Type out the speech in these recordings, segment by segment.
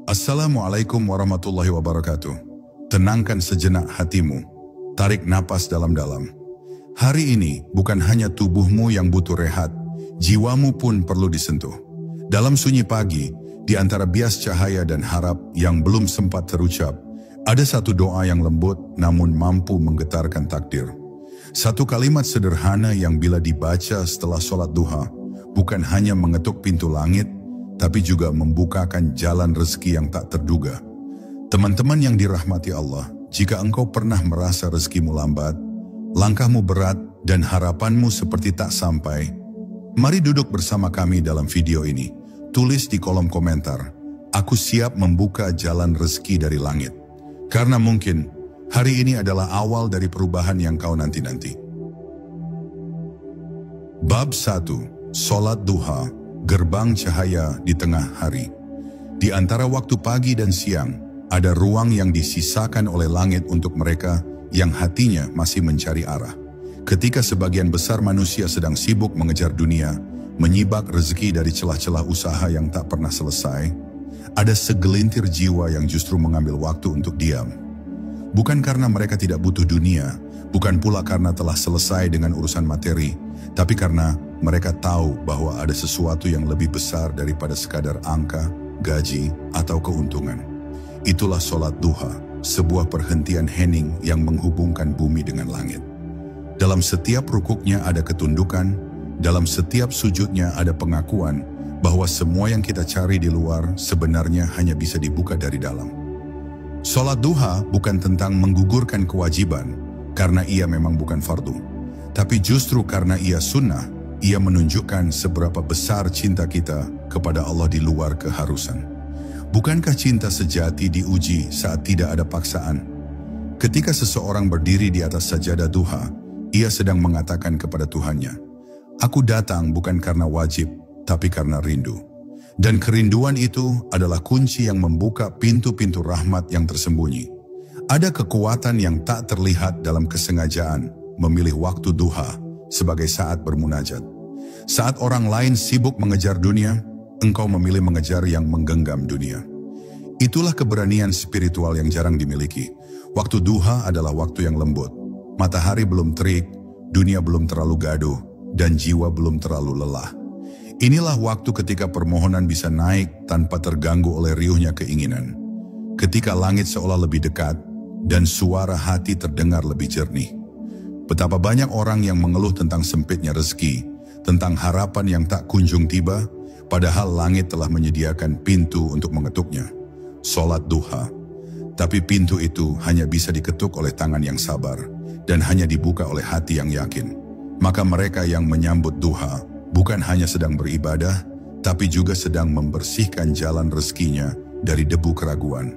Assalamualaikum warahmatullahi wabarakatuh. Tenangkan sejenak hatimu. Tarik napas dalam-dalam. Hari ini bukan hanya tubuhmu yang butuh rehat, jiwamu pun perlu disentuh. Dalam sunyi pagi, di antara bias cahaya dan harap yang belum sempat terucap, ada satu doa yang lembut namun mampu menggetarkan takdir. Satu kalimat sederhana yang bila dibaca setelah sholat duha, bukan hanya mengetuk pintu langit, tapi juga membukakan jalan rezeki yang tak terduga. Teman-teman yang dirahmati Allah, jika engkau pernah merasa rezekimu lambat, langkahmu berat dan harapanmu seperti tak sampai, mari duduk bersama kami dalam video ini. Tulis di kolom komentar, aku siap membuka jalan rezeki dari langit. Karena mungkin hari ini adalah awal dari perubahan yang kau nanti-nanti. Bab 1. Sholat duha. Gerbang cahaya di tengah hari. Di antara waktu pagi dan siang, ada ruang yang disisakan oleh langit untuk mereka yang hatinya masih mencari arah. Ketika sebagian besar manusia sedang sibuk mengejar dunia, menyibak rezeki dari celah-celah usaha yang tak pernah selesai, ada segelintir jiwa yang justru mengambil waktu untuk diam. Bukan karena mereka tidak butuh dunia, bukan pula karena telah selesai dengan urusan materi, tapi karena mereka tahu bahwa ada sesuatu yang lebih besar daripada sekadar angka, gaji, atau keuntungan. Itulah sholat duha, sebuah perhentian hening yang menghubungkan bumi dengan langit. Dalam setiap rukuknya ada ketundukan, dalam setiap sujudnya ada pengakuan bahwa semua yang kita cari di luar sebenarnya hanya bisa dibuka dari dalam. Sholat duha bukan tentang menggugurkan kewajiban, karena ia memang bukan fardu. Tapi justru karena ia sunnah, ia menunjukkan seberapa besar cinta kita kepada Allah di luar keharusan. Bukankah cinta sejati diuji saat tidak ada paksaan? Ketika seseorang berdiri di atas sajadah duha, ia sedang mengatakan kepada Tuhannya, aku datang bukan karena wajib, tapi karena rindu. Dan kerinduan itu adalah kunci yang membuka pintu-pintu rahmat yang tersembunyi. Ada kekuatan yang tak terlihat dalam kesengajaan memilih waktu duha sebagai saat bermunajat. Saat orang lain sibuk mengejar dunia, engkau memilih mengejar yang menggenggam dunia. Itulah keberanian spiritual yang jarang dimiliki. Waktu duha adalah waktu yang lembut. Matahari belum terik, dunia belum terlalu gaduh, dan jiwa belum terlalu lelah. Inilah waktu ketika permohonan bisa naik tanpa terganggu oleh riuhnya keinginan. Ketika langit seolah lebih dekat, dan suara hati terdengar lebih jernih. Betapa banyak orang yang mengeluh tentang sempitnya rezeki, tentang harapan yang tak kunjung tiba, padahal langit telah menyediakan pintu untuk mengetuknya. Sholat duha. Tapi pintu itu hanya bisa diketuk oleh tangan yang sabar, dan hanya dibuka oleh hati yang yakin. Maka mereka yang menyambut duha, bukan hanya sedang beribadah, tapi juga sedang membersihkan jalan rezekinya dari debu keraguan.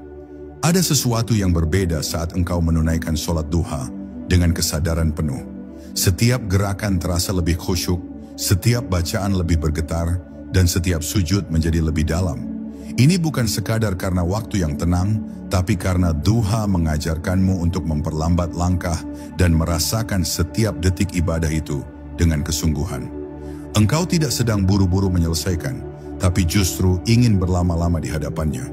Ada sesuatu yang berbeda saat engkau menunaikan sholat duha, dengan kesadaran penuh. Setiap gerakan terasa lebih khusyuk, setiap bacaan lebih bergetar, dan setiap sujud menjadi lebih dalam. Ini bukan sekadar karena waktu yang tenang, tapi karena duha mengajarkanmu untuk memperlambat langkah dan merasakan setiap detik ibadah itu dengan kesungguhan. Engkau tidak sedang buru-buru menyelesaikan, tapi justru ingin berlama-lama di hadapannya.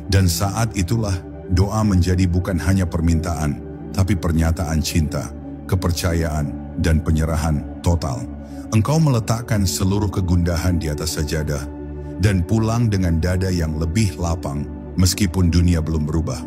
Dan saat itulah doa menjadi bukan hanya permintaan, tapi pernyataan cinta, kepercayaan, dan penyerahan total. Engkau meletakkan seluruh kegundahan di atas sajadah, dan pulang dengan dada yang lebih lapang, meskipun dunia belum berubah.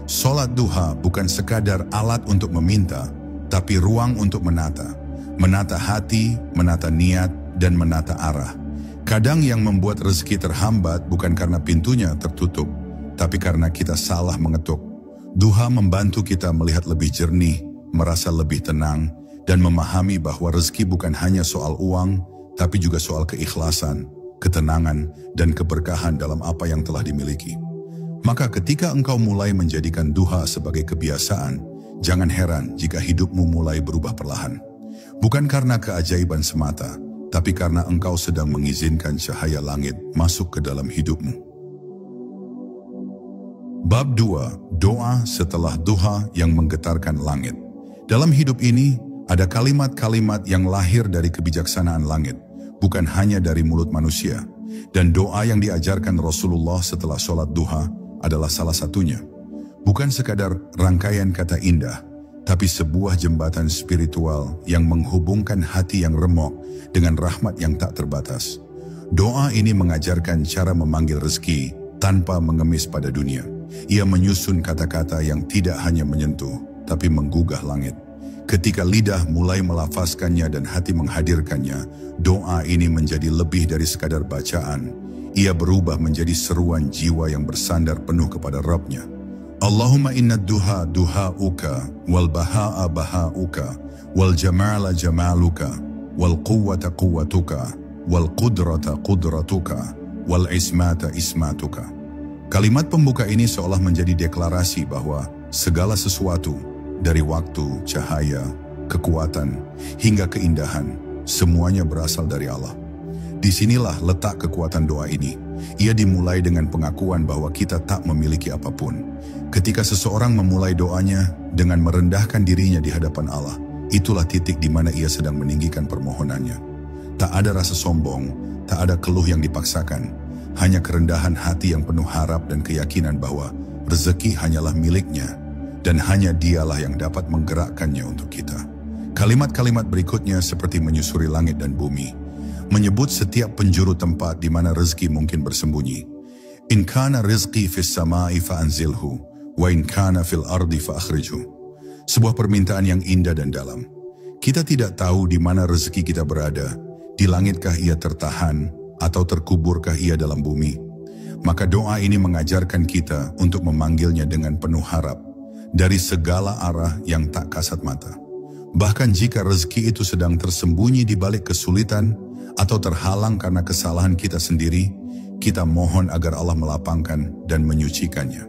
Sholat duha bukan sekadar alat untuk meminta, tapi ruang untuk menata. Menata hati, menata niat, dan menata arah. Kadang yang membuat rezeki terhambat bukan karena pintunya tertutup, tapi karena kita salah mengetuk. Duha membantu kita melihat lebih jernih, merasa lebih tenang, dan memahami bahwa rezeki bukan hanya soal uang, tapi juga soal keikhlasan, ketenangan, dan keberkahan dalam apa yang telah dimiliki. Maka ketika engkau mulai menjadikan duha sebagai kebiasaan, jangan heran jika hidupmu mulai berubah perlahan. Bukan karena keajaiban semata, tapi karena engkau sedang mengizinkan cahaya langit masuk ke dalam hidupmu. Bab 2. Doa setelah duha yang menggetarkan langit. Dalam hidup ini, ada kalimat-kalimat yang lahir dari kebijaksanaan langit, bukan hanya dari mulut manusia. Dan doa yang diajarkan Rasulullah setelah sholat duha adalah salah satunya. Bukan sekadar rangkaian kata indah, tapi sebuah jembatan spiritual yang menghubungkan hati yang remuk dengan rahmat yang tak terbatas. Doa ini mengajarkan cara memanggil rezeki tanpa mengemis pada dunia. Ia menyusun kata-kata yang tidak hanya menyentuh, tapi menggugah langit. Ketika lidah mulai melafazkannya dan hati menghadirkannya, doa ini menjadi lebih dari sekadar bacaan. Ia berubah menjadi seruan jiwa yang bersandar penuh kepada Rabb-Nya. Allahumma inna duha duha'uka, wal baha'a baha'uka, wal jamala jamaluka, wal quwwata quwwatuka, wal qudrata qudratuka, wal ismata ismatuka. Kalimat pembuka ini seolah menjadi deklarasi bahwa segala sesuatu, dari waktu, cahaya, kekuatan, hingga keindahan, semuanya berasal dari Allah. Disinilah letak kekuatan doa ini. Ia dimulai dengan pengakuan bahwa kita tak memiliki apapun. Ketika seseorang memulai doanya dengan merendahkan dirinya di hadapan Allah, itulah titik di mana ia sedang meninggikan permohonannya. Tak ada rasa sombong, tak ada keluh yang dipaksakan, hanya kerendahan hati yang penuh harap dan keyakinan bahwa rezeki hanyalah miliknya dan hanya dialah yang dapat menggerakkannya untuk kita. Kalimat-kalimat berikutnya seperti menyusuri langit dan bumi, menyebut setiap penjuru tempat di mana rezeki mungkin bersembunyi. In kana rizqi fis sama'i fa'anzilhu, wa in kana fil ardi fa'akhrijhu. Sebuah permintaan yang indah dan dalam. Kita tidak tahu di mana rezeki kita berada, di langitkah ia tertahan, atau terkuburkah ia dalam bumi. Maka doa ini mengajarkan kita untuk memanggilnya dengan penuh harap, dari segala arah yang tak kasat mata. Bahkan jika rezeki itu sedang tersembunyi di balik kesulitan, atau terhalang karena kesalahan kita sendiri, kita mohon agar Allah melapangkan dan menyucikannya.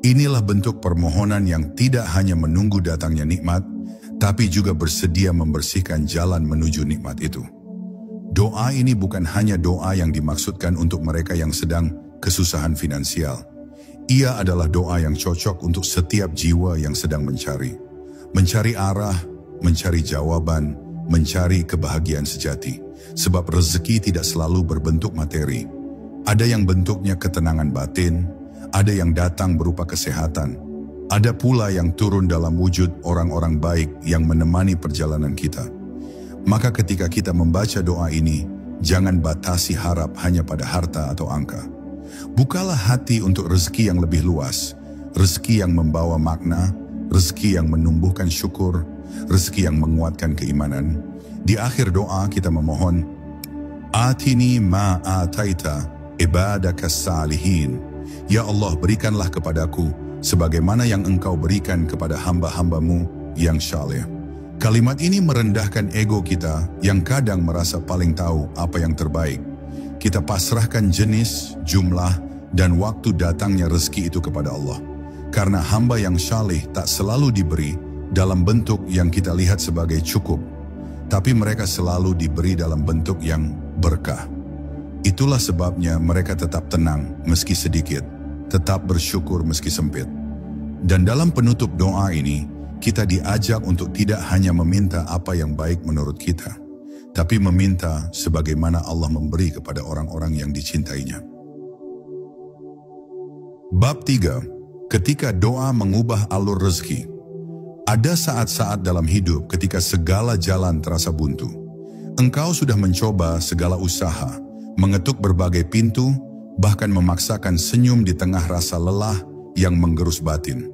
Inilah bentuk permohonan yang tidak hanya menunggu datangnya nikmat, tapi juga bersedia membersihkan jalan menuju nikmat itu. Doa ini bukan hanya doa yang dimaksudkan untuk mereka yang sedang kesusahan finansial. Ia adalah doa yang cocok untuk setiap jiwa yang sedang mencari arah, mencari jawaban, mencari kebahagiaan sejati. Sebab rezeki tidak selalu berbentuk materi. Ada yang bentuknya ketenangan batin, ada yang datang berupa kesehatan, ada pula yang turun dalam wujud orang-orang baik yang menemani perjalanan kita. Maka ketika kita membaca doa ini, jangan batasi harap hanya pada harta atau angka. Bukalah hati untuk rezeki yang lebih luas, rezeki yang membawa makna, rezeki yang menumbuhkan syukur, rezeki yang menguatkan keimanan. Di akhir doa kita memohon, Atini ma ataita ibadakas salihin. Ya Allah, berikanlah kepadaku sebagaimana yang Engkau berikan kepada hamba-hambamu yang saleh. Kalimat ini merendahkan ego kita yang kadang merasa paling tahu apa yang terbaik. Kita pasrahkan jenis, jumlah, dan waktu datangnya rezeki itu kepada Allah. Karena hamba yang saleh tak selalu diberi dalam bentuk yang kita lihat sebagai cukup, tapi mereka selalu diberi dalam bentuk yang berkah. Itulah sebabnya mereka tetap tenang meski sedikit, tetap bersyukur meski sempit. Dan dalam penutup doa ini, kita diajak untuk tidak hanya meminta apa yang baik menurut kita, tapi meminta sebagaimana Allah memberi kepada orang-orang yang dicintainya. Bab 3. Ketika doa mengubah alur rezeki. Ada saat-saat dalam hidup ketika segala jalan terasa buntu. Engkau sudah mencoba segala usaha, mengetuk berbagai pintu, bahkan memaksakan senyum di tengah rasa lelah yang menggerus batin.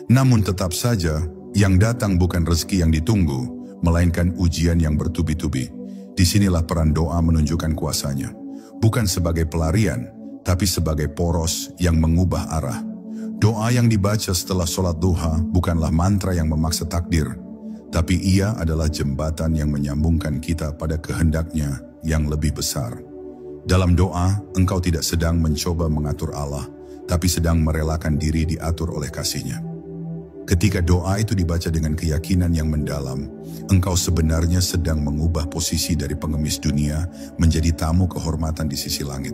Namun tetap saja, yang datang bukan rezeki yang ditunggu, melainkan ujian yang bertubi-tubi. Disinilah peran doa menunjukkan kuasanya. Bukan sebagai pelarian, tapi sebagai poros yang mengubah arah. Doa yang dibaca setelah sholat duha bukanlah mantra yang memaksa takdir, tapi ia adalah jembatan yang menyambungkan kita pada kehendaknya yang lebih besar. Dalam doa, engkau tidak sedang mencoba mengatur Allah, tapi sedang merelakan diri diatur oleh kasih-Nya. Ketika doa itu dibaca dengan keyakinan yang mendalam, engkau sebenarnya sedang mengubah posisi dari pengemis dunia menjadi tamu kehormatan di sisi langit.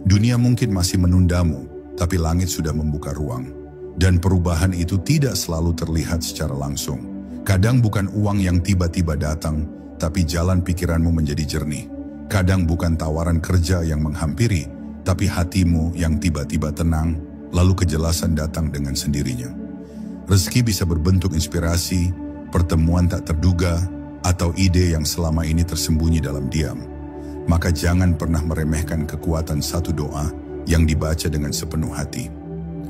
Dunia mungkin masih menundamu, tapi langit sudah membuka ruang. Dan perubahan itu tidak selalu terlihat secara langsung. Kadang bukan uang yang tiba-tiba datang, tapi jalan pikiranmu menjadi jernih. Kadang bukan tawaran kerja yang menghampiri, tapi hatimu yang tiba-tiba tenang. lalu kejelasan datang dengan sendirinya. Rezeki bisa berbentuk inspirasi, pertemuan tak terduga, atau ide yang selama ini tersembunyi dalam diam. Maka jangan pernah meremehkan kekuatan satu doa yang dibaca dengan sepenuh hati.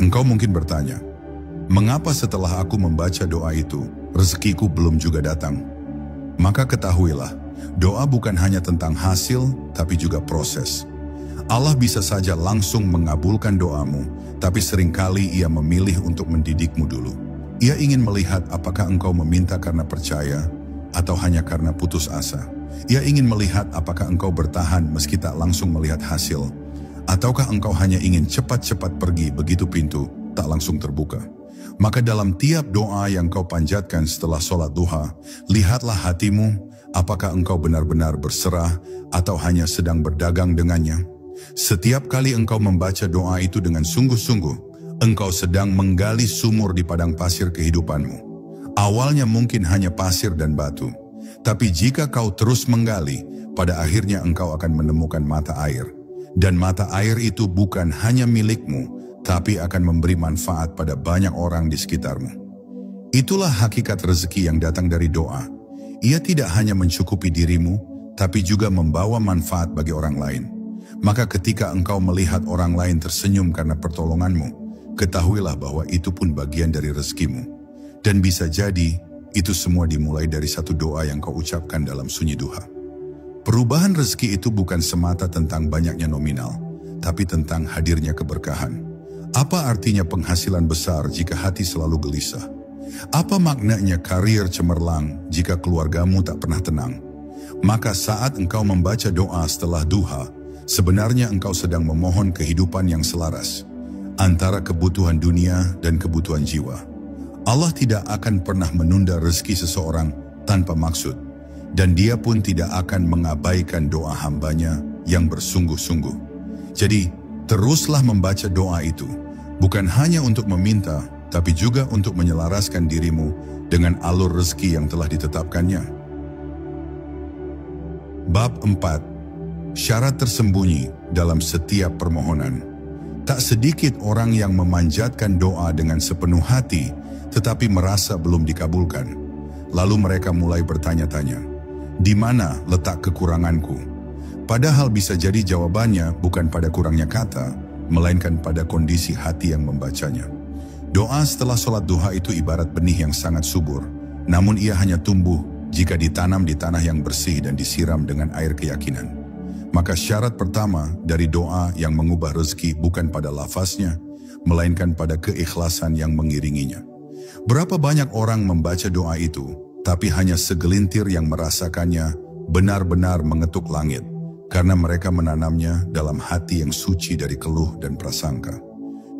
Engkau mungkin bertanya, mengapa setelah aku membaca doa itu, rezekiku belum juga datang? Maka ketahuilah, doa bukan hanya tentang hasil, tapi juga proses. Allah bisa saja langsung mengabulkan doamu, tapi seringkali Ia memilih untuk mendidikmu dulu. Ia ingin melihat apakah engkau meminta karena percaya, atau hanya karena putus asa. Ia ingin melihat apakah engkau bertahan meski tak langsung melihat hasil, ataukah engkau hanya ingin cepat-cepat pergi begitu pintu tak langsung terbuka. Maka dalam tiap doa yang kau panjatkan setelah sholat duha, lihatlah hatimu, apakah engkau benar-benar berserah atau hanya sedang berdagang dengannya. Setiap kali engkau membaca doa itu dengan sungguh-sungguh, engkau sedang menggali sumur di padang pasir kehidupanmu. Awalnya mungkin hanya pasir dan batu, tapi jika kau terus menggali, pada akhirnya engkau akan menemukan mata air. Dan mata air itu bukan hanya milikmu, tapi akan memberi manfaat pada banyak orang di sekitarmu. Itulah hakikat rezeki yang datang dari doa. Ia tidak hanya mencukupi dirimu, tapi juga membawa manfaat bagi orang lain. Maka ketika engkau melihat orang lain tersenyum karena pertolonganmu, ketahuilah bahwa itu pun bagian dari rezekimu. Dan bisa jadi, itu semua dimulai dari satu doa yang kau ucapkan dalam sunyi duha. Perubahan rezeki itu bukan semata tentang banyaknya nominal, tapi tentang hadirnya keberkahan. Apa artinya penghasilan besar jika hati selalu gelisah? Apa maknanya karir cemerlang jika keluargamu tak pernah tenang? Maka saat engkau membaca doa setelah duha, sebenarnya engkau sedang memohon kehidupan yang selaras antara kebutuhan dunia dan kebutuhan jiwa. Allah tidak akan pernah menunda rezeki seseorang tanpa maksud, dan Dia pun tidak akan mengabaikan doa hambanya yang bersungguh-sungguh. Jadi, teruslah membaca doa itu, bukan hanya untuk meminta, tapi juga untuk menyelaraskan dirimu dengan alur rezeki yang telah ditetapkannya. Bab 4. Syarat tersembunyi dalam setiap permohonan. Tak sedikit orang yang memanjatkan doa dengan sepenuh hati, tetapi merasa belum dikabulkan. Lalu mereka mulai bertanya-tanya, di mana letak kekuranganku? Padahal bisa jadi jawabannya bukan pada kurangnya kata, melainkan pada kondisi hati yang membacanya. Doa setelah sholat duha itu ibarat benih yang sangat subur, namun ia hanya tumbuh jika ditanam di tanah yang bersih dan disiram dengan air keyakinan. Maka syarat pertama dari doa yang mengubah rezeki bukan pada lafaznya, melainkan pada keikhlasan yang mengiringinya. Berapa banyak orang membaca doa itu, tapi hanya segelintir yang merasakannya benar-benar mengetuk langit, karena mereka menanamnya dalam hati yang suci dari keluh dan prasangka.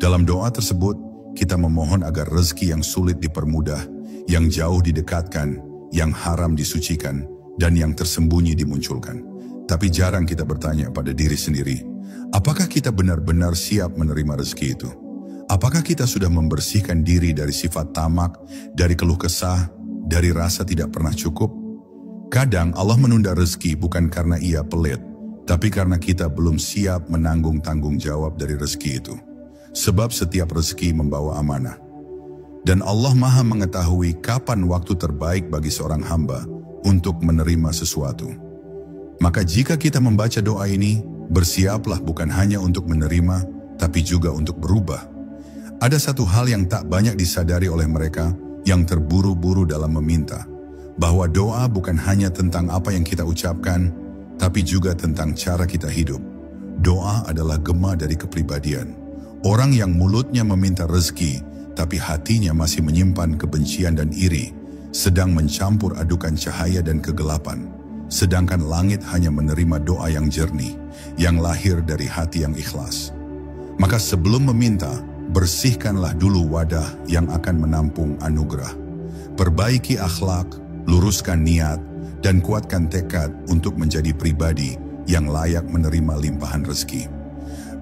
Dalam doa tersebut, kita memohon agar rezeki yang sulit dipermudah, yang jauh didekatkan, yang haram disucikan, dan yang tersembunyi dimunculkan. Tapi jarang kita bertanya pada diri sendiri, apakah kita benar-benar siap menerima rezeki itu? Apakah kita sudah membersihkan diri dari sifat tamak, dari keluh kesah, dari rasa tidak pernah cukup? Kadang Allah menunda rezeki bukan karena Ia pelit, tapi karena kita belum siap menanggung tanggung jawab dari rezeki itu. Sebab setiap rezeki membawa amanah. Dan Allah Maha mengetahui kapan waktu terbaik bagi seorang hamba untuk menerima sesuatu. Maka jika kita membaca doa ini, bersiaplah bukan hanya untuk menerima, tapi juga untuk berubah. Ada satu hal yang tak banyak disadari oleh mereka yang terburu-buru dalam meminta, bahwa doa bukan hanya tentang apa yang kita ucapkan, tapi juga tentang cara kita hidup. Doa adalah gema dari kepribadian. Orang yang mulutnya meminta rezeki, tapi hatinya masih menyimpan kebencian dan iri, sedang mencampur adukan cahaya dan kegelapan. Sedangkan langit hanya menerima doa yang jernih, yang lahir dari hati yang ikhlas. Maka sebelum meminta, bersihkanlah dulu wadah yang akan menampung anugerah. Perbaiki akhlak, luruskan niat, dan kuatkan tekad untuk menjadi pribadi yang layak menerima limpahan rezeki.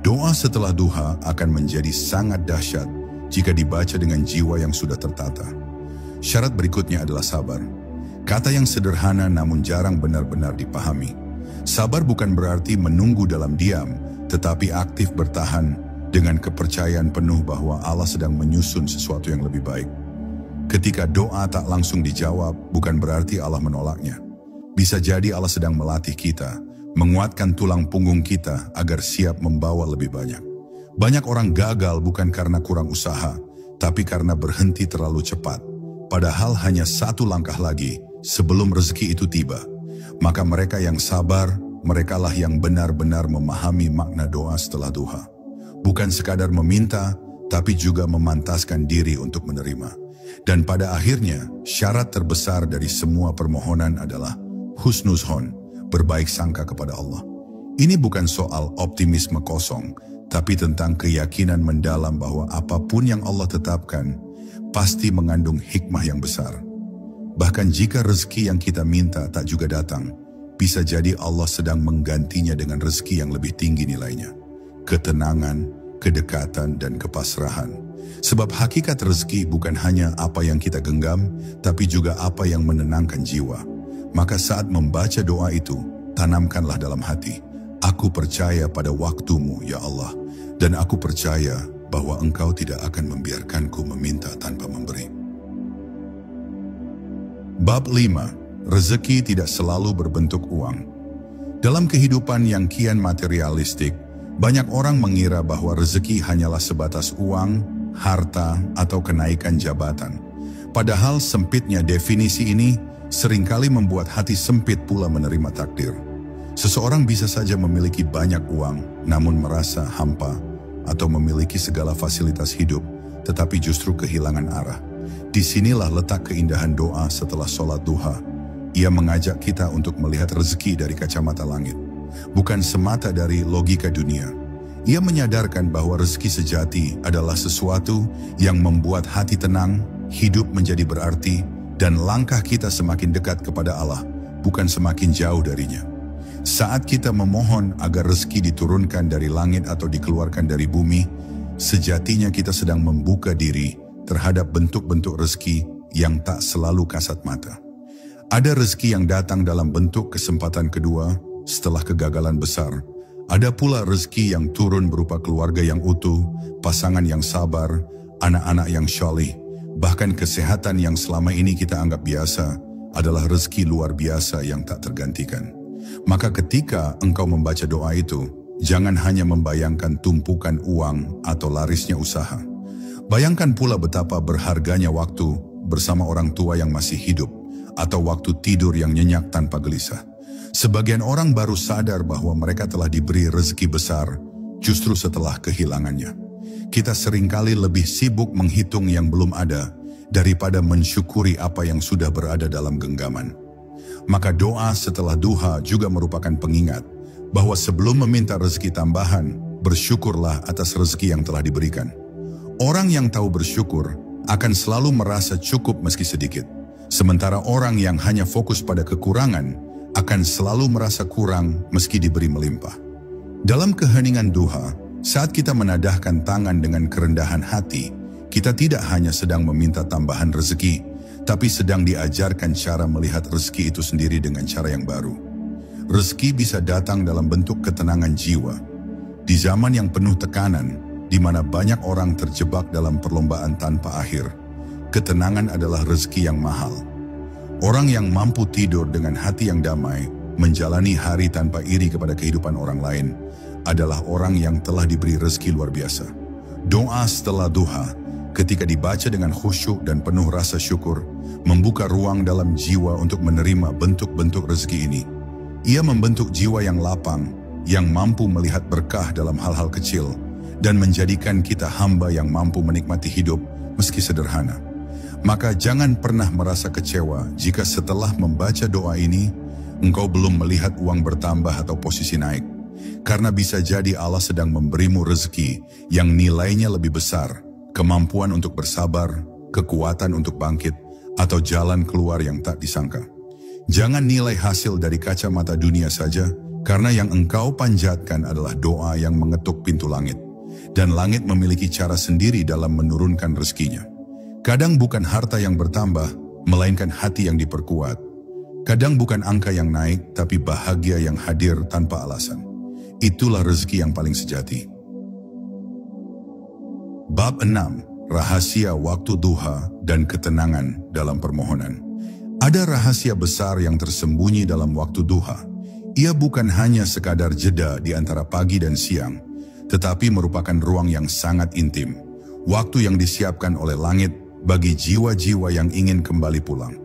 Doa setelah duha akan menjadi sangat dahsyat jika dibaca dengan jiwa yang sudah tertata. Syarat berikutnya adalah sabar. Kata yang sederhana namun jarang benar-benar dipahami. Sabar bukan berarti menunggu dalam diam, tetapi aktif bertahan dengan kepercayaan penuh bahwa Allah sedang menyusun sesuatu yang lebih baik. Ketika doa tak langsung dijawab, bukan berarti Allah menolaknya. Bisa jadi Allah sedang melatih kita, menguatkan tulang punggung kita agar siap membawa lebih banyak. Banyak orang gagal bukan karena kurang usaha, tapi karena berhenti terlalu cepat. Padahal hanya satu langkah lagi sebelum rezeki itu tiba. Maka mereka yang sabar, merekalah yang benar-benar memahami makna doa setelah duha. Bukan sekadar meminta, tapi juga memantaskan diri untuk menerima. Dan pada akhirnya, syarat terbesar dari semua permohonan adalah husnuzon, berbaik sangka kepada Allah. Ini bukan soal optimisme kosong, tapi tentang keyakinan mendalam bahwa apapun yang Allah tetapkan, pasti mengandung hikmah yang besar. Bahkan jika rezeki yang kita minta tak juga datang, bisa jadi Allah sedang menggantinya dengan rezeki yang lebih tinggi nilainya. Ketenangan, kedekatan, dan kepasrahan. Sebab hakikat rezeki bukan hanya apa yang kita genggam, tapi juga apa yang menenangkan jiwa. Maka saat membaca doa itu, tanamkanlah dalam hati, aku percaya pada waktumu ya Allah, dan aku percaya bahwa Engkau tidak akan membiarkanku meminta tanpa memberi. Bab 5. Rezeki tidak selalu berbentuk uang. Dalam kehidupan yang kian materialistik, banyak orang mengira bahwa rezeki hanyalah sebatas uang, harta, atau kenaikan jabatan. Padahal sempitnya definisi ini seringkali membuat hati sempit pula menerima takdir. Seseorang bisa saja memiliki banyak uang, namun merasa hampa, atau memiliki segala fasilitas hidup, tetapi justru kehilangan arah. Disinilah letak keindahan doa setelah sholat duha. Ia mengajak kita untuk melihat rezeki dari kacamata langit, bukan semata dari logika dunia. Ia menyadarkan bahwa rezeki sejati adalah sesuatu yang membuat hati tenang, hidup menjadi berarti, dan langkah kita semakin dekat kepada Allah, bukan semakin jauh darinya. Saat kita memohon agar rezeki diturunkan dari langit atau dikeluarkan dari bumi, sejatinya kita sedang membuka diri terhadap bentuk-bentuk rezeki yang tak selalu kasat mata. Ada rezeki yang datang dalam bentuk kesempatan kedua setelah kegagalan besar. Ada pula rezeki yang turun berupa keluarga yang utuh, pasangan yang sabar, anak-anak yang syalih. Bahkan kesehatan yang selama ini kita anggap biasa adalah rezeki luar biasa yang tak tergantikan. Maka ketika engkau membaca doa itu, jangan hanya membayangkan tumpukan uang atau larisnya usaha. Bayangkan pula betapa berharganya waktu bersama orang tua yang masih hidup, atau waktu tidur yang nyenyak tanpa gelisah. Sebagian orang baru sadar bahwa mereka telah diberi rezeki besar justru setelah kehilangannya. Kita seringkali lebih sibuk menghitung yang belum ada daripada mensyukuri apa yang sudah berada dalam genggaman. Maka doa setelah duha juga merupakan pengingat bahwa sebelum meminta rezeki tambahan, bersyukurlah atas rezeki yang telah diberikan. Orang yang tahu bersyukur akan selalu merasa cukup meski sedikit. Sementara orang yang hanya fokus pada kekurangan akan selalu merasa kurang meski diberi melimpah. Dalam keheningan duha, saat kita menadahkan tangan dengan kerendahan hati, kita tidak hanya sedang meminta tambahan rezeki, tapi sedang diajarkan cara melihat rezeki itu sendiri dengan cara yang baru. Rezeki bisa datang dalam bentuk ketenangan jiwa. Di zaman yang penuh tekanan, di mana banyak orang terjebak dalam perlombaan tanpa akhir, ketenangan adalah rezeki yang mahal. Orang yang mampu tidur dengan hati yang damai, menjalani hari tanpa iri kepada kehidupan orang lain, adalah orang yang telah diberi rezeki luar biasa. Doa setelah duha, ketika dibaca dengan khusyuk dan penuh rasa syukur, membuka ruang dalam jiwa untuk menerima bentuk-bentuk rezeki ini. Ia membentuk jiwa yang lapang, yang mampu melihat berkah dalam hal-hal kecil, dan menjadikan kita hamba yang mampu menikmati hidup meski sederhana. Maka jangan pernah merasa kecewa jika setelah membaca doa ini, engkau belum melihat uang bertambah atau posisi naik. Karena bisa jadi Allah sedang memberimu rezeki yang nilainya lebih besar, kemampuan untuk bersabar, kekuatan untuk bangkit, atau jalan keluar yang tak disangka. Jangan nilai hasil dari kacamata dunia saja, karena yang engkau panjatkan adalah doa yang mengetuk pintu langit. Dan langit memiliki cara sendiri dalam menurunkan rezekinya. Kadang bukan harta yang bertambah, melainkan hati yang diperkuat. Kadang bukan angka yang naik, tapi bahagia yang hadir tanpa alasan. Itulah rezeki yang paling sejati. Bab 6. Rahasia waktu duha dan ketenangan dalam permohonan. Ada rahasia besar yang tersembunyi dalam waktu duha. Ia bukan hanya sekadar jeda di antara pagi dan siang, tetapi merupakan ruang yang sangat intim. Waktu yang disiapkan oleh langit bagi jiwa-jiwa yang ingin kembali pulang.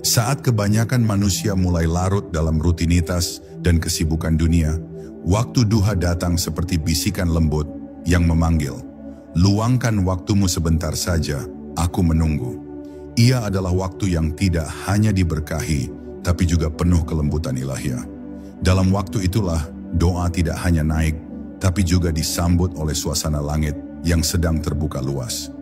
Saat kebanyakan manusia mulai larut dalam rutinitas dan kesibukan dunia, waktu duha datang seperti bisikan lembut yang memanggil, "Luangkan waktumu sebentar saja, aku menunggu." Ia adalah waktu yang tidak hanya diberkahi, tapi juga penuh kelembutan ilahiyah. Dalam waktu itulah, doa tidak hanya naik, tapi juga disambut oleh suasana langit yang sedang terbuka luas.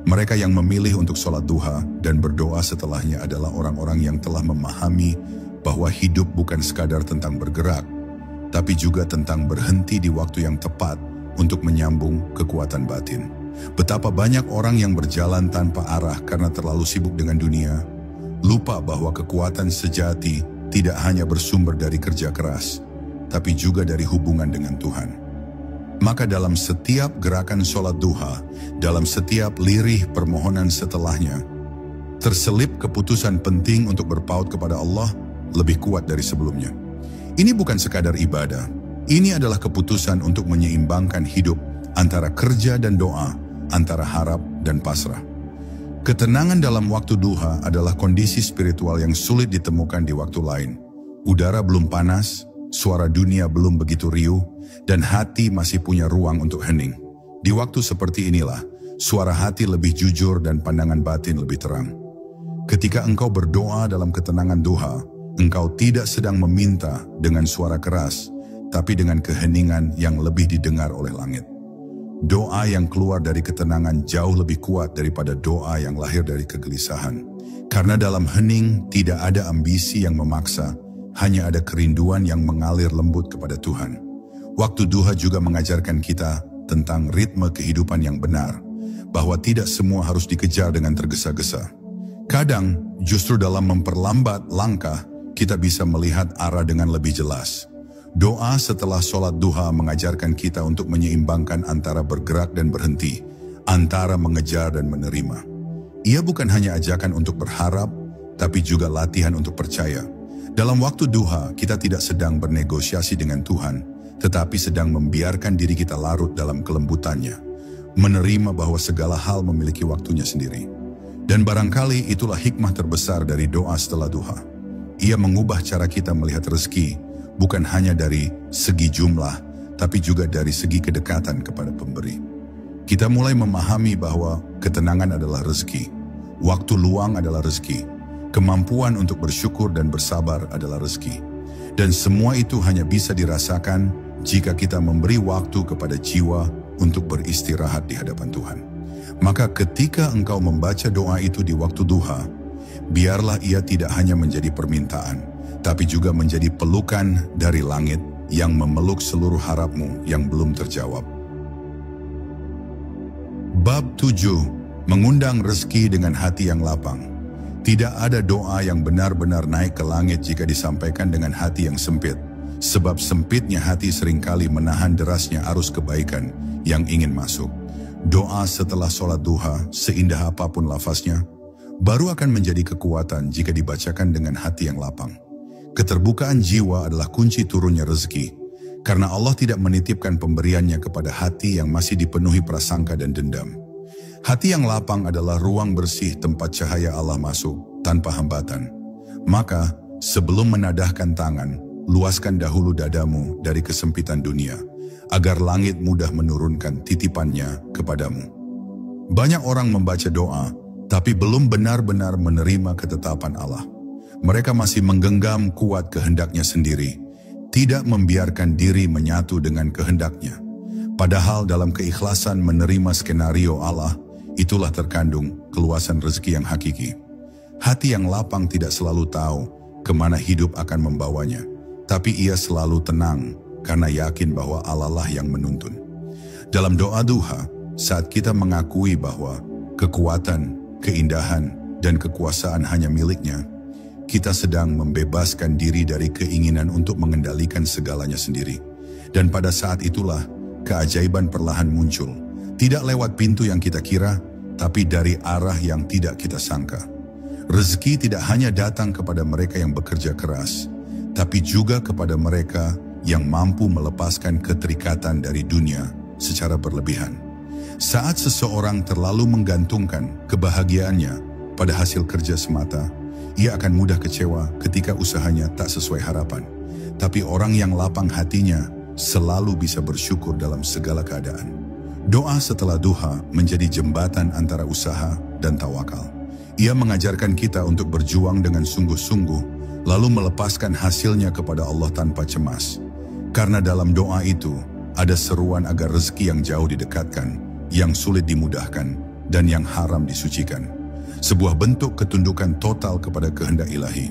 Mereka yang memilih untuk sholat duha dan berdoa setelahnya adalah orang-orang yang telah memahami bahwa hidup bukan sekadar tentang bergerak, tapi juga tentang berhenti di waktu yang tepat untuk menyambung kekuatan batin. Betapa banyak orang yang berjalan tanpa arah karena terlalu sibuk dengan dunia, lupa bahwa kekuatan sejati tidak hanya bersumber dari kerja keras, tapi juga dari hubungan dengan Tuhan. Maka dalam setiap gerakan sholat duha, dalam setiap lirih permohonan setelahnya, terselip keputusan penting untuk berpaut kepada Allah lebih kuat dari sebelumnya. Ini bukan sekadar ibadah, ini adalah keputusan untuk menyeimbangkan hidup antara kerja dan doa, antara harap dan pasrah. Ketenangan dalam waktu duha adalah kondisi spiritual yang sulit ditemukan di waktu lain. Udara belum panas, suara dunia belum begitu riuh, dan hati masih punya ruang untuk hening. Di waktu seperti inilah, suara hati lebih jujur dan pandangan batin lebih terang. Ketika engkau berdoa dalam ketenangan duha, engkau tidak sedang meminta dengan suara keras, tapi dengan keheningan yang lebih didengar oleh langit. Doa yang keluar dari ketenangan jauh lebih kuat daripada doa yang lahir dari kegelisahan. Karena dalam hening tidak ada ambisi yang memaksa, hanya ada kerinduan yang mengalir lembut kepada Tuhan. Waktu duha juga mengajarkan kita tentang ritme kehidupan yang benar, bahwa tidak semua harus dikejar dengan tergesa-gesa. Kadang, justru dalam memperlambat langkah, kita bisa melihat arah dengan lebih jelas. Doa setelah sholat duha mengajarkan kita untuk menyeimbangkan antara bergerak dan berhenti, antara mengejar dan menerima. Ia bukan hanya ajakan untuk berharap, tapi juga latihan untuk percaya. Dalam waktu duha, kita tidak sedang bernegosiasi dengan Tuhan, tetapi sedang membiarkan diri kita larut dalam kelembutannya, menerima bahwa segala hal memiliki waktunya sendiri. Dan barangkali itulah hikmah terbesar dari doa setelah duha. Ia mengubah cara kita melihat rezeki, bukan hanya dari segi jumlah, tapi juga dari segi kedekatan kepada pemberi. Kita mulai memahami bahwa ketenangan adalah rezeki, waktu luang adalah rezeki, kemampuan untuk bersyukur dan bersabar adalah rezeki. Dan semua itu hanya bisa dirasakan jika kita memberi waktu kepada jiwa untuk beristirahat di hadapan Tuhan. Maka ketika engkau membaca doa itu di waktu duha, biarlah ia tidak hanya menjadi permintaan, tapi juga menjadi pelukan dari langit yang memeluk seluruh harapmu yang belum terjawab. Bab 7. Mengundang rezeki dengan hati yang lapang. Tidak ada doa yang benar-benar naik ke langit jika disampaikan dengan hati yang sempit, sebab sempitnya hati seringkali menahan derasnya arus kebaikan yang ingin masuk. Doa setelah sholat duha, seindah apapun lafaznya, baru akan menjadi kekuatan jika dibacakan dengan hati yang lapang. Keterbukaan jiwa adalah kunci turunnya rezeki, karena Allah tidak menitipkan pemberiannya kepada hati yang masih dipenuhi prasangka dan dendam. Hati yang lapang adalah ruang bersih tempat cahaya Allah masuk tanpa hambatan. Maka, sebelum menadahkan tangan, luaskan dahulu dadamu dari kesempitan dunia, agar langit mudah menurunkan titipannya kepadamu. Banyak orang membaca doa, tapi belum benar-benar menerima ketetapan Allah. Mereka masih menggenggam kuat kehendaknya sendiri, tidak membiarkan diri menyatu dengan kehendaknya. Padahal dalam keikhlasan menerima skenario Allah, itulah terkandung keluasan rezeki yang hakiki. Hati yang lapang tidak selalu tahu kemana hidup akan membawanya, tapi ia selalu tenang karena yakin bahwa Allah lah yang menuntun. Dalam doa duha, saat kita mengakui bahwa kekuatan, keindahan, dan kekuasaan hanya miliknya, kita sedang membebaskan diri dari keinginan untuk mengendalikan segalanya sendiri. Dan pada saat itulah, keajaiban perlahan muncul. Tidak lewat pintu yang kita kira, tapi dari arah yang tidak kita sangka. Rezeki tidak hanya datang kepada mereka yang bekerja keras, tapi juga kepada mereka yang mampu melepaskan keterikatan dari dunia secara berlebihan. Saat seseorang terlalu menggantungkan kebahagiaannya pada hasil kerja semata, ia akan mudah kecewa ketika usahanya tak sesuai harapan. Tapi orang yang lapang hatinya selalu bisa bersyukur dalam segala keadaan. Doa setelah duha menjadi jembatan antara usaha dan tawakal. Ia mengajarkan kita untuk berjuang dengan sungguh-sungguh, lalu melepaskan hasilnya kepada Allah tanpa cemas. Karena dalam doa itu, ada seruan agar rezeki yang jauh didekatkan, yang sulit dimudahkan, dan yang haram disucikan. Sebuah bentuk ketundukan total kepada kehendak ilahi.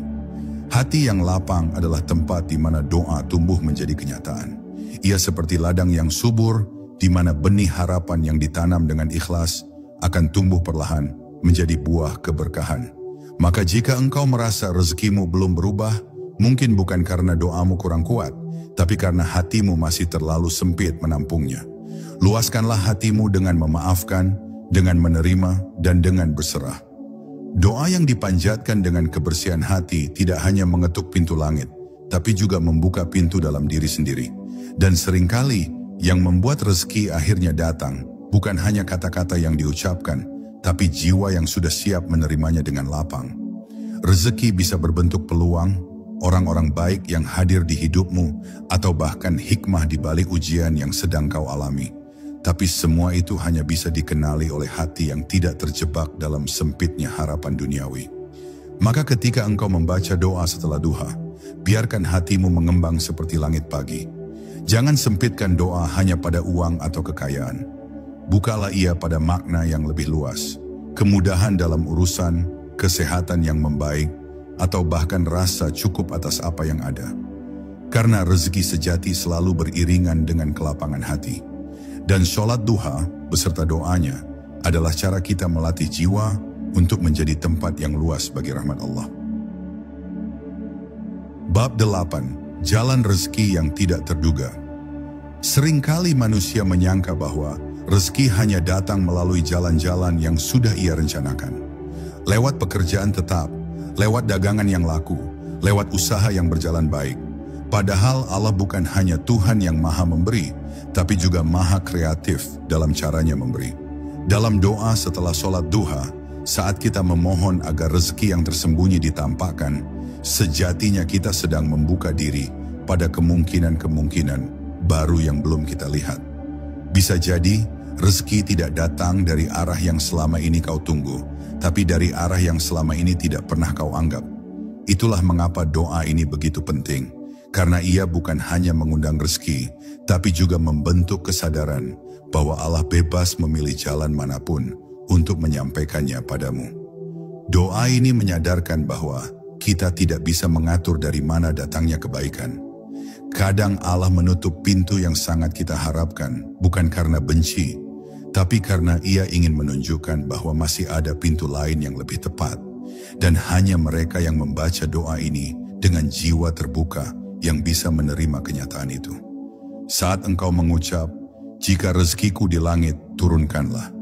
Hati yang lapang adalah tempat di mana doa tumbuh menjadi kenyataan. Ia seperti ladang yang subur, di mana benih harapan yang ditanam dengan ikhlas akan tumbuh perlahan menjadi buah keberkahan. Maka jika engkau merasa rezekimu belum berubah, mungkin bukan karena doamu kurang kuat, tapi karena hatimu masih terlalu sempit menampungnya. Luaskanlah hatimu dengan memaafkan, dengan menerima, dan dengan berserah. Doa yang dipanjatkan dengan kebersihan hati tidak hanya mengetuk pintu langit, tapi juga membuka pintu dalam diri sendiri. Dan seringkali yang membuat rezeki akhirnya datang, bukan hanya kata-kata yang diucapkan, tapi jiwa yang sudah siap menerimanya dengan lapang. Rezeki bisa berbentuk peluang, orang-orang baik yang hadir di hidupmu, atau bahkan hikmah di balik ujian yang sedang kau alami. Tapi semua itu hanya bisa dikenali oleh hati yang tidak terjebak dalam sempitnya harapan duniawi. Maka ketika engkau membaca doa setelah duha, biarkan hatimu mengembang seperti langit pagi. Jangan sempitkan doa hanya pada uang atau kekayaan. Bukalah ia pada makna yang lebih luas. Kemudahan dalam urusan, kesehatan yang membaik, atau bahkan rasa cukup atas apa yang ada. Karena rezeki sejati selalu beriringan dengan kelapangan hati. Dan sholat duha beserta doanya adalah cara kita melatih jiwa untuk menjadi tempat yang luas bagi rahmat Allah. Bab 8. Jalan rezeki yang tidak terduga. Seringkali manusia menyangka bahwa rezeki hanya datang melalui jalan-jalan yang sudah ia rencanakan. Lewat pekerjaan tetap, lewat dagangan yang laku, lewat usaha yang berjalan baik. Padahal Allah bukan hanya Tuhan yang maha memberi, tapi juga maha kreatif dalam caranya memberi. Dalam doa setelah sholat duha, saat kita memohon agar rezeki yang tersembunyi ditampakkan, sejatinya kita sedang membuka diri pada kemungkinan-kemungkinan baru yang belum kita lihat. Bisa jadi, rezeki tidak datang dari arah yang selama ini kau tunggu, tapi dari arah yang selama ini tidak pernah kau anggap. Itulah mengapa doa ini begitu penting, karena ia bukan hanya mengundang rezeki, tapi juga membentuk kesadaran bahwa Allah bebas memilih jalan manapun untuk menyampaikannya padamu. Doa ini menyadarkan bahwa kita tidak bisa mengatur dari mana datangnya kebaikan. Kadang Allah menutup pintu yang sangat kita harapkan, bukan karena benci, tapi karena ia ingin menunjukkan bahwa masih ada pintu lain yang lebih tepat. Dan hanya mereka yang membaca doa ini dengan jiwa terbuka yang bisa menerima kenyataan itu. Saat engkau mengucap, jika rezekiku di langit, turunkanlah.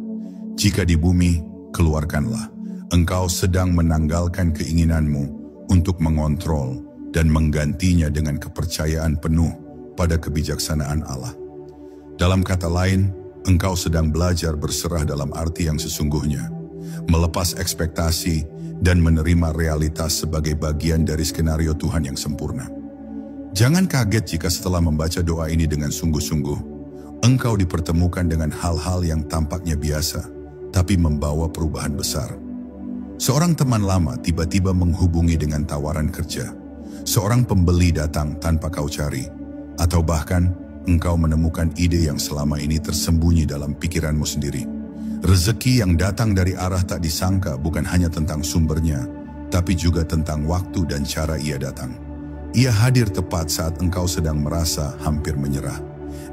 Jika di bumi, keluarkanlah. Engkau sedang menanggalkan keinginanmu untuk mengontrol dan menggantinya dengan kepercayaan penuh pada kebijaksanaan Allah. Dalam kata lain, engkau sedang belajar berserah dalam arti yang sesungguhnya, melepas ekspektasi dan menerima realitas sebagai bagian dari skenario Tuhan yang sempurna. Jangan kaget jika setelah membaca doa ini dengan sungguh-sungguh, engkau dipertemukan dengan hal-hal yang tampaknya biasa, tapi membawa perubahan besar. Seorang teman lama tiba-tiba menghubungi dengan tawaran kerja. Seorang pembeli datang tanpa kau cari, atau bahkan engkau menemukan ide yang selama ini tersembunyi dalam pikiranmu sendiri. Rezeki yang datang dari arah tak disangka bukan hanya tentang sumbernya, tapi juga tentang waktu dan cara ia datang. Ia hadir tepat saat engkau sedang merasa hampir menyerah.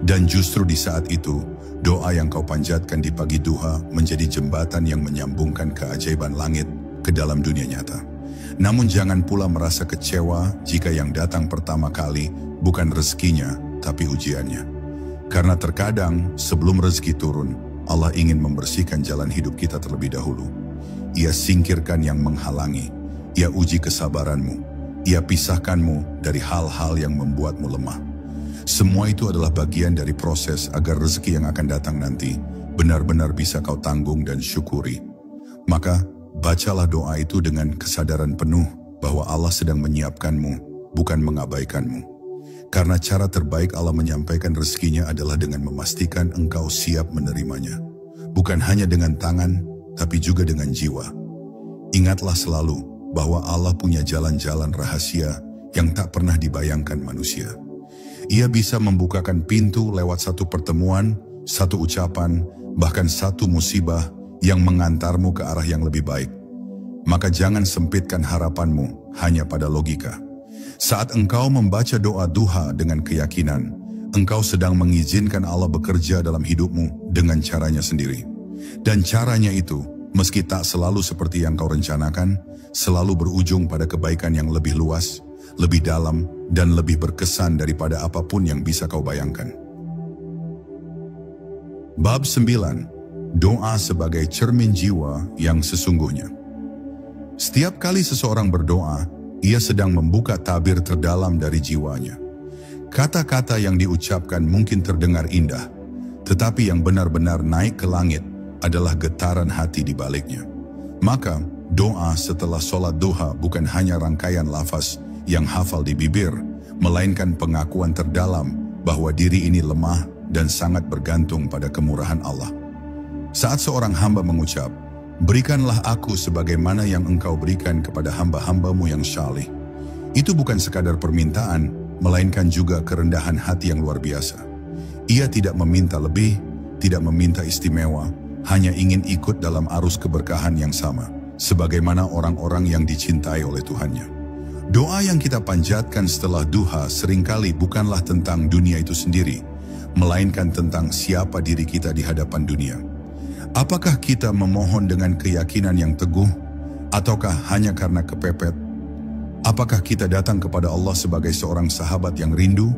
Dan justru di saat itu, doa yang kau panjatkan di pagi duha menjadi jembatan yang menyambungkan keajaiban langit ke dalam dunia nyata. Namun jangan pula merasa kecewa jika yang datang pertama kali bukan rezekinya, tapi ujiannya. Karena terkadang sebelum rezeki turun, Allah ingin membersihkan jalan hidup kita terlebih dahulu. Ia singkirkan yang menghalangi, Ia uji kesabaranmu, Ia pisahkanmu dari hal-hal yang membuatmu lemah. Semua itu adalah bagian dari proses agar rezeki yang akan datang nanti benar-benar bisa kau tanggung dan syukuri. Maka, bacalah doa itu dengan kesadaran penuh bahwa Allah sedang menyiapkanmu, bukan mengabaikanmu. Karena cara terbaik Allah menyampaikan rezekinya adalah dengan memastikan engkau siap menerimanya. Bukan hanya dengan tangan, tapi juga dengan jiwa. Ingatlah selalu bahwa Allah punya jalan-jalan rahasia yang tak pernah dibayangkan manusia. Ia bisa membukakan pintu lewat satu pertemuan, satu ucapan, bahkan satu musibah yang mengantarmu ke arah yang lebih baik. Maka jangan sempitkan harapanmu hanya pada logika. Saat engkau membaca doa duha dengan keyakinan, engkau sedang mengizinkan Allah bekerja dalam hidupmu dengan caranya sendiri. Dan caranya itu, meski tak selalu seperti yang kau rencanakan, selalu berujung pada kebaikan yang lebih luas, lebih dalam, dan lebih berkesan daripada apapun yang bisa kau bayangkan. Bab 9. Doa sebagai cermin jiwa yang sesungguhnya. Setiap kali seseorang berdoa, ia sedang membuka tabir terdalam dari jiwanya. Kata-kata yang diucapkan mungkin terdengar indah, tetapi yang benar-benar naik ke langit adalah getaran hati di baliknya. Maka, doa setelah sholat duha bukan hanya rangkaian lafaz yang hafal di bibir, melainkan pengakuan terdalam bahwa diri ini lemah dan sangat bergantung pada kemurahan Allah. Saat seorang hamba mengucap, "Berikanlah aku sebagaimana yang engkau berikan kepada hamba-hambamu yang syalih." Itu bukan sekadar permintaan, melainkan juga kerendahan hati yang luar biasa. Ia tidak meminta lebih, tidak meminta istimewa, hanya ingin ikut dalam arus keberkahan yang sama, sebagaimana orang-orang yang dicintai oleh Tuhannya. Doa yang kita panjatkan setelah duha seringkali bukanlah tentang dunia itu sendiri, melainkan tentang siapa diri kita di hadapan dunia. Apakah kita memohon dengan keyakinan yang teguh, ataukah hanya karena kepepet? Apakah kita datang kepada Allah sebagai seorang sahabat yang rindu,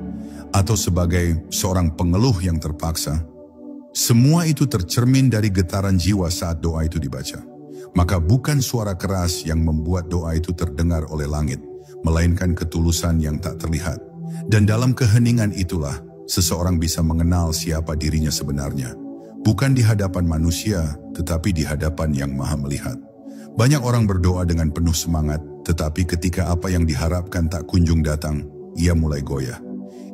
atau sebagai seorang pengeluh yang terpaksa? Semua itu tercermin dari getaran jiwa saat doa itu dibaca. Maka bukan suara keras yang membuat doa itu terdengar oleh langit, melainkan ketulusan yang tak terlihat. Dan dalam keheningan itulah, seseorang bisa mengenal siapa dirinya sebenarnya. Bukan di hadapan manusia, tetapi di hadapan yang Maha Melihat. Banyak orang berdoa dengan penuh semangat, tetapi ketika apa yang diharapkan tak kunjung datang, ia mulai goyah.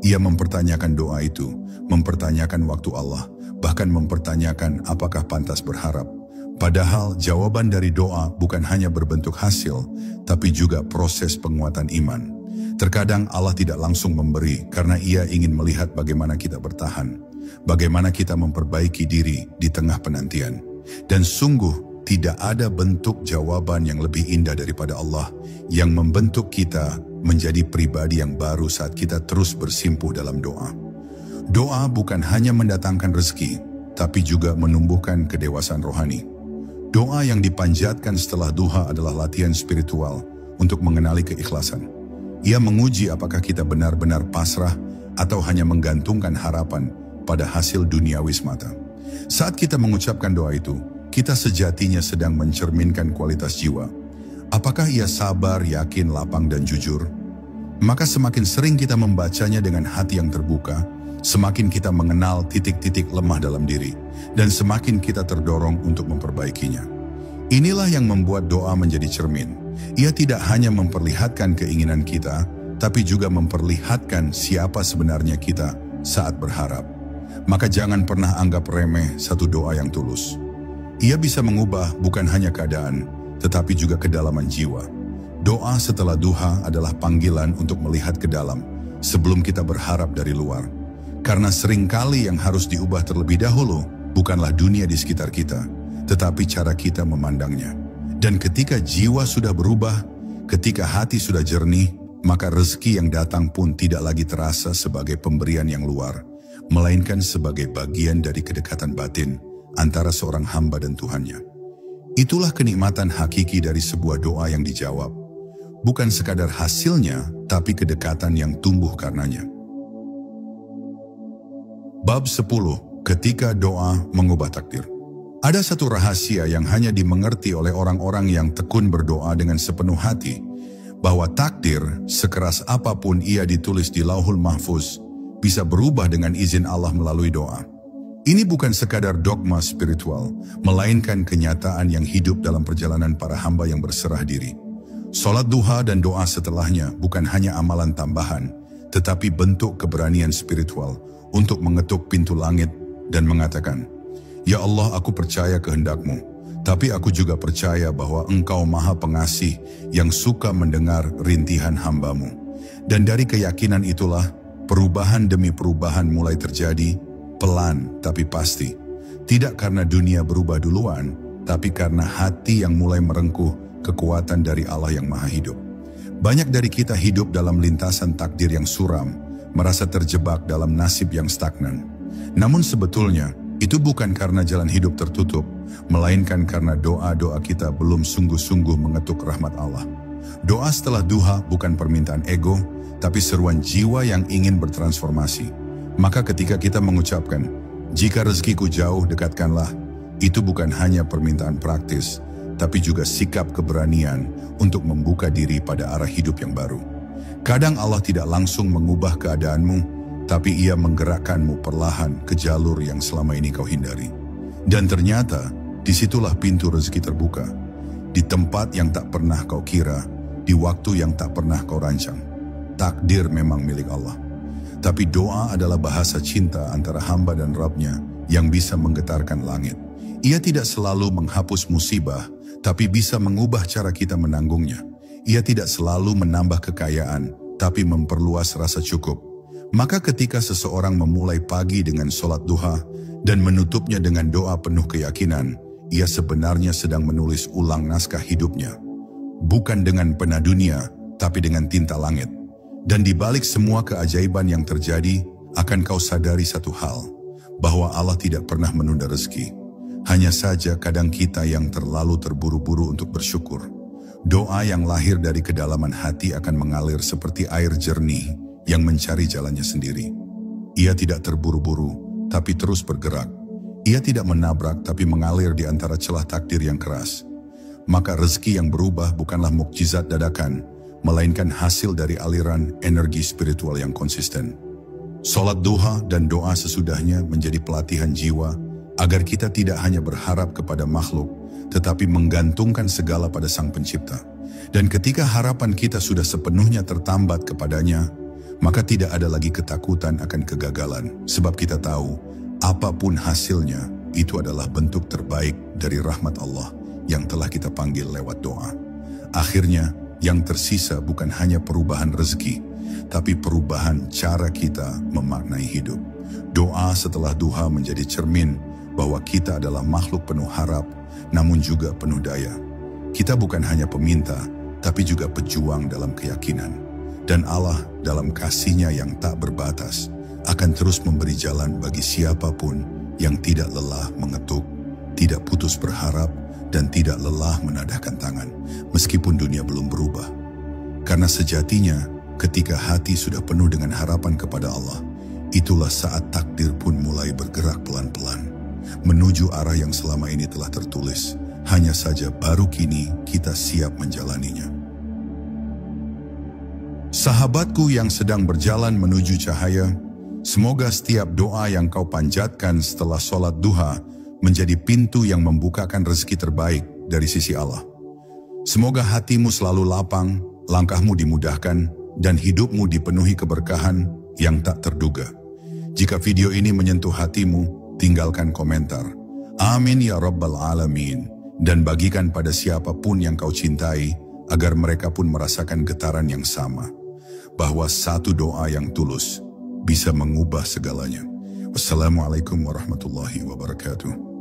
Ia mempertanyakan doa itu, mempertanyakan waktu Allah, bahkan mempertanyakan apakah pantas berharap. Padahal jawaban dari doa bukan hanya berbentuk hasil, tapi juga proses penguatan iman. Terkadang Allah tidak langsung memberi karena Ia ingin melihat bagaimana kita bertahan, bagaimana kita memperbaiki diri di tengah penantian. Dan sungguh tidak ada bentuk jawaban yang lebih indah daripada Allah yang membentuk kita menjadi pribadi yang baru saat kita terus bersimpuh dalam doa. Doa bukan hanya mendatangkan rezeki, tapi juga menumbuhkan kedewasaan rohani. Doa yang dipanjatkan setelah duha adalah latihan spiritual untuk mengenali keikhlasan. Ia menguji apakah kita benar-benar pasrah atau hanya menggantungkan harapan pada hasil duniawi semata. Saat kita mengucapkan doa itu, kita sejatinya sedang mencerminkan kualitas jiwa. Apakah ia sabar, yakin, lapang, dan jujur? Maka semakin sering kita membacanya dengan hati yang terbuka, semakin kita mengenal titik-titik lemah dalam diri, dan semakin kita terdorong untuk memperbaikinya. Inilah yang membuat doa menjadi cermin. Ia tidak hanya memperlihatkan keinginan kita, tapi juga memperlihatkan siapa sebenarnya kita saat berharap. Maka jangan pernah anggap remeh satu doa yang tulus. Ia bisa mengubah bukan hanya keadaan, tetapi juga kedalaman jiwa. Doa setelah duha adalah panggilan untuk melihat ke dalam, sebelum kita berharap dari luar. Karena seringkali yang harus diubah terlebih dahulu, bukanlah dunia di sekitar kita, tetapi cara kita memandangnya. Dan ketika jiwa sudah berubah, ketika hati sudah jernih, maka rezeki yang datang pun tidak lagi terasa sebagai pemberian yang luar, melainkan sebagai bagian dari kedekatan batin antara seorang hamba dan Tuhannya. Itulah kenikmatan hakiki dari sebuah doa yang dijawab. Bukan sekadar hasilnya, tapi kedekatan yang tumbuh karenanya. Bab 10. ketika doa mengubah takdir. Ada satu rahasia yang hanya dimengerti oleh orang-orang yang tekun berdoa dengan sepenuh hati, bahwa takdir, sekeras apapun ia ditulis di Lauhul Mahfuz, bisa berubah dengan izin Allah melalui doa. Ini bukan sekadar dogma spiritual, melainkan kenyataan yang hidup dalam perjalanan para hamba yang berserah diri. Salat duha dan doa setelahnya bukan hanya amalan tambahan, tetapi bentuk keberanian spiritual untuk mengetuk pintu langit dan mengatakan, "Ya Allah, aku percaya kehendak-Mu, tapi aku juga percaya bahwa Engkau Maha Pengasih yang suka mendengar rintihan hamba-Mu." Dan dari keyakinan itulah, perubahan demi perubahan mulai terjadi, pelan tapi pasti. Tidak karena dunia berubah duluan, tapi karena hati yang mulai merengkuh kekuatan dari Allah yang Maha Hidup. Banyak dari kita hidup dalam lintasan takdir yang suram, merasa terjebak dalam nasib yang stagnan. Namun sebetulnya, itu bukan karena jalan hidup tertutup, melainkan karena doa-doa kita belum sungguh-sungguh mengetuk rahmat Allah. Doa setelah duha bukan permintaan ego, tapi seruan jiwa yang ingin bertransformasi. Maka ketika kita mengucapkan, "Jika rezekiku jauh, dekatkanlah," itu bukan hanya permintaan praktis, tapi juga sikap keberanian untuk membuka diri pada arah hidup yang baru. Kadang Allah tidak langsung mengubah keadaanmu, tapi Ia menggerakkanmu perlahan ke jalur yang selama ini kau hindari. Dan ternyata, disitulah pintu rezeki terbuka. Di tempat yang tak pernah kau kira, di waktu yang tak pernah kau rancang. Takdir memang milik Allah. Tapi doa adalah bahasa cinta antara hamba dan Rabb-Nya yang bisa menggetarkan langit. Ia tidak selalu menghapus musibah, tapi bisa mengubah cara kita menanggungnya. Ia tidak selalu menambah kekayaan, tapi memperluas rasa cukup. Maka ketika seseorang memulai pagi dengan sholat duha dan menutupnya dengan doa penuh keyakinan, ia sebenarnya sedang menulis ulang naskah hidupnya. Bukan dengan pena dunia, tapi dengan tinta langit. Dan di balik semua keajaiban yang terjadi, akan kau sadari satu hal, bahwa Allah tidak pernah menunda rezeki. Hanya saja kadang kita yang terlalu terburu-buru untuk bersyukur. Doa yang lahir dari kedalaman hati akan mengalir seperti air jernih, yang mencari jalannya sendiri. Ia tidak terburu-buru, tapi terus bergerak. Ia tidak menabrak, tapi mengalir di antara celah takdir yang keras. Maka rezeki yang berubah bukanlah mukjizat dadakan, melainkan hasil dari aliran energi spiritual yang konsisten. Salat duha dan doa sesudahnya menjadi pelatihan jiwa, agar kita tidak hanya berharap kepada makhluk, tetapi menggantungkan segala pada Sang Pencipta. Dan ketika harapan kita sudah sepenuhnya tertambat kepadanya, maka tidak ada lagi ketakutan akan kegagalan, sebab kita tahu, apapun hasilnya, itu adalah bentuk terbaik dari rahmat Allah yang telah kita panggil lewat doa. Akhirnya, yang tersisa bukan hanya perubahan rezeki, tapi perubahan cara kita memaknai hidup. Doa setelah duha menjadi cermin bahwa kita adalah makhluk penuh harap, namun juga penuh daya. Kita bukan hanya peminta, tapi juga pejuang dalam keyakinan. Dan Allah dalam kasih-Nya yang tak berbatas akan terus memberi jalan bagi siapapun yang tidak lelah mengetuk, tidak putus berharap, dan tidak lelah menadahkan tangan meskipun dunia belum berubah. Karena sejatinya ketika hati sudah penuh dengan harapan kepada Allah, itulah saat takdir pun mulai bergerak pelan-pelan menuju arah yang selama ini telah tertulis. Hanya saja baru kini kita siap menjalaninya. Sahabatku yang sedang berjalan menuju cahaya, semoga setiap doa yang kau panjatkan setelah sholat duha menjadi pintu yang membukakan rezeki terbaik dari sisi Allah. Semoga hatimu selalu lapang, langkahmu dimudahkan, dan hidupmu dipenuhi keberkahan yang tak terduga. Jika video ini menyentuh hatimu, tinggalkan komentar. Amin ya Rabbal Alamin. Dan bagikan pada siapapun yang kau cintai, agar mereka pun merasakan getaran yang sama. Bahwa satu doa yang tulus bisa mengubah segalanya. Wassalamualaikum warahmatullahi wabarakatuh.